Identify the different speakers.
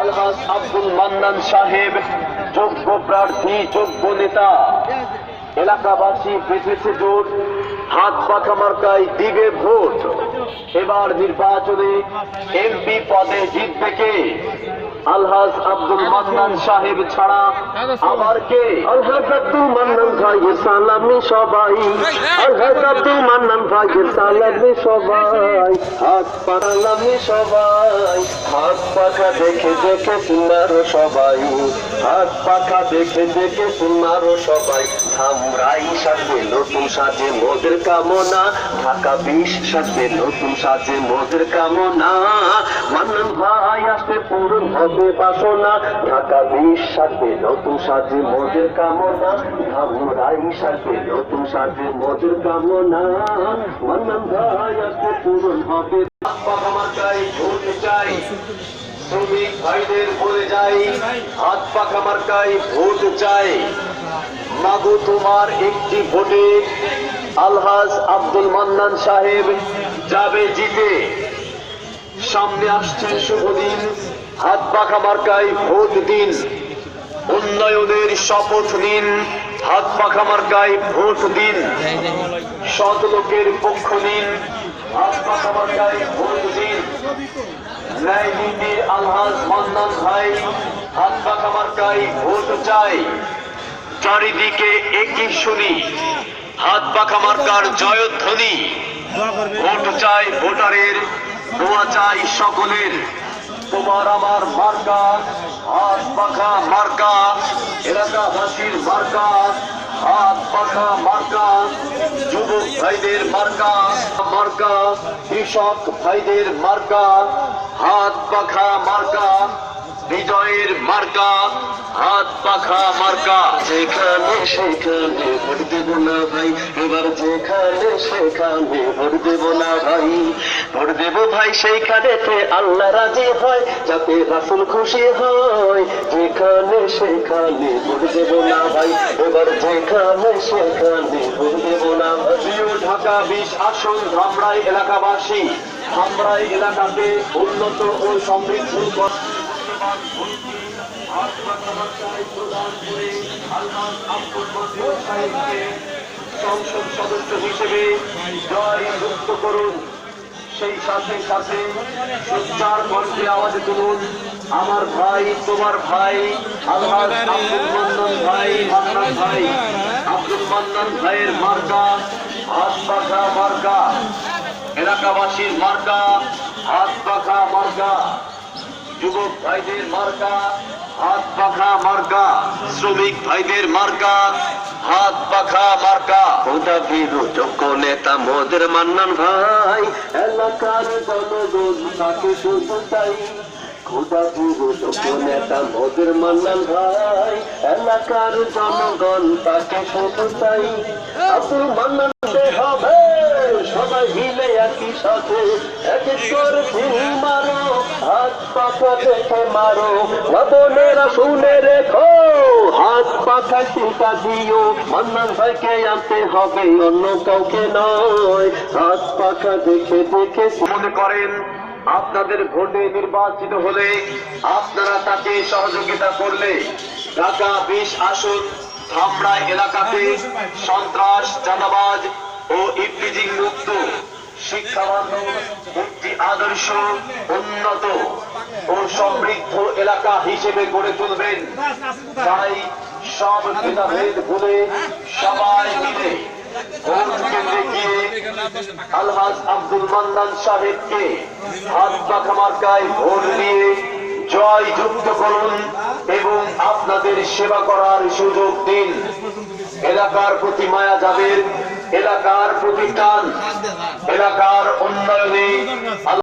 Speaker 1: আলহাজ আব্দুল মান্নান সাহেব যোগ্য প্রার্থী, যোগ্য নেতা। এলাকাবাসী বেঁধেছে জোট, হাত পাখা মার্কায় দিবে ভোট। এবার নির্বাচনে এমপি পদে জিতবে কে? আলহাজ আব্দুল মান্নান সাহেব ছাড়া আবার কে? আলহাজ আব্দুল মান্নান ভাইয়ের সালামি সবাই, আলহাজ আব্দুল মান্নান ভাইয়ের সালামি সবাই, হাত পাখালামি সবাই, হাত পাখা দেখে দেখে শুনারো সবাই, হাত পাখা দেখে দেখে শুনারো সবাই। ধামরাই সাজবে নতুন সাজে মোদের কামনা, ঢাকা 20 সাজবে নতুন সাজে মোদের কামনা। মান্নান ভাই আসবে পূরণ হবে বাসনা, ঢাকা 20 সাজবে নতুন সাজে মোদের কামনা। ধামরাই সাজবে নতুন সাজে মোদের কামনা, মান্নান ভাই আসবে পূরণ হবে। ভোট চাই, শ্রমিক ভাইদের বলে যাই, হাত পাখা মার্কায় ভোট চাই। মাগো তোমার একটি ভোটে আলহাজ আব্দুল মান্নান সাহেব যাবে জিতে। সামনে আসছে শুভ দিন, হাত পাখা মার্কায় ভোট দিন। উন্নয়নের শপথ নিন, হাত পাখা মার্কায় ভোট দিন। সৎ লোকের পক্ষ নিন, হাত পাখা মার্কায় ভোট দিন। ন্যায় নীতির আলহাজ মান্নান ভাই, হাত পাখা মার্কায় ভোট চাই। চারিদিকে একই শুনি, হাত পাখা মার্কার জয়ধ্বনি। ভোট চাই ভোটারের, দোয়া চাই সকলের। তোমার আমার মার্কা হাত পাখা মার্কা, এলাকাবাসীর মার্কা হাত পাখা মার্কা, যুবক ভাইদের মার্কা মার্কা, কৃষক ভাইদের মার্কা হাত পাখা মার্কা, বিজয়ের মার্কা হাত পাখা মার্কা। যেখানে সেখানে ভোট দেব না ভাই, এবার যেখানে সেখানে ভোট দেব না ভাই। ভোট দেব ভাই সেইখানেতে আল্লাহ রাজি হয়, যাতে রাসূল খুশি হয়। যেখানে সেখানে ভোট দেব না ভাই, এবার যেখানে সেখানে ভোট দেব না ভাই। প্রিয় ঢাকা 20 আসন ধামরাই এলাকাবাসী, ধামরাই এলাকাকে উন্নত ও সমৃদ্ধ সংসদ সদস্য হিসেবে জয়যুক্ত করুন। সেই সাথে সাথে সোচ্চার কণ্ঠে আওয়াজে তুলুন, আমার ভাই তোমার ভাই আলহাজ আব্দুল মান্নান ভাই, মান্নান ভাই আব্দুল মান্নান ভাইয়ের মার্কা হাত পাখা মার্কা, এলাকাবাসীর মার্কা হাত পাখা মার্কা, যুবক ভাইদের মার্কা হাত পাখা মার্কা, শ্রমিক ভাইদের মার্কা হাত পাখা মার্কা। খোদা ভীরু যোগ্য নেতা মোদের মান্নান ভাই, এলাকার জনগণ তাকে শুধু চাই। খোদা ভীরু যোগ্য নেতা মোদের মান্নান ভাই, এলাকার জনগণ তাকে শুধু চাই। আব্দুল মান্নান হবে সবাই মিলে একই সাথে, এক এক করে ঢিল মারো, হাত পাখা দেখে মারো। বোনেরা শুনে রেখো, হাত পাখা টিকা দিও। মান্নান ভাইকে আনতে হবে, অন্য কাউকে নয়। হাত পাখা দেখে দেখে মনে করেন আপনাদের ভোটে নির্বাচিত হলে আপনারা তাকে সহযোগিতা করলে ঢাকা 20 আসন ধামরা এলাকাতে সন্ত্রাস, চাঁদাবাজ ও ইফটিজিং মুক্ত, শিক্ষাবান্ধব, একটি আদর্শ, উন্নত ও সমৃদ্ধ এলাকা হিসেবে গড়ে তুলবেন। তাই সব ভেদাভেদ ভুলে সবাই মিলে ভোট কেন্দ্রে গিয়ে আলহাজ আব্দুল মান্নান সাহেবকে হাত পাখা মার্কায় ভোট দিয়ে জয়যুক্ত করুন এবং আপনাদের সেবা করার সুযোগ দিন। এলাকার প্রতি মায়া যাদের, এলাকার প্রতি টান, এলাকার উন্নয়নে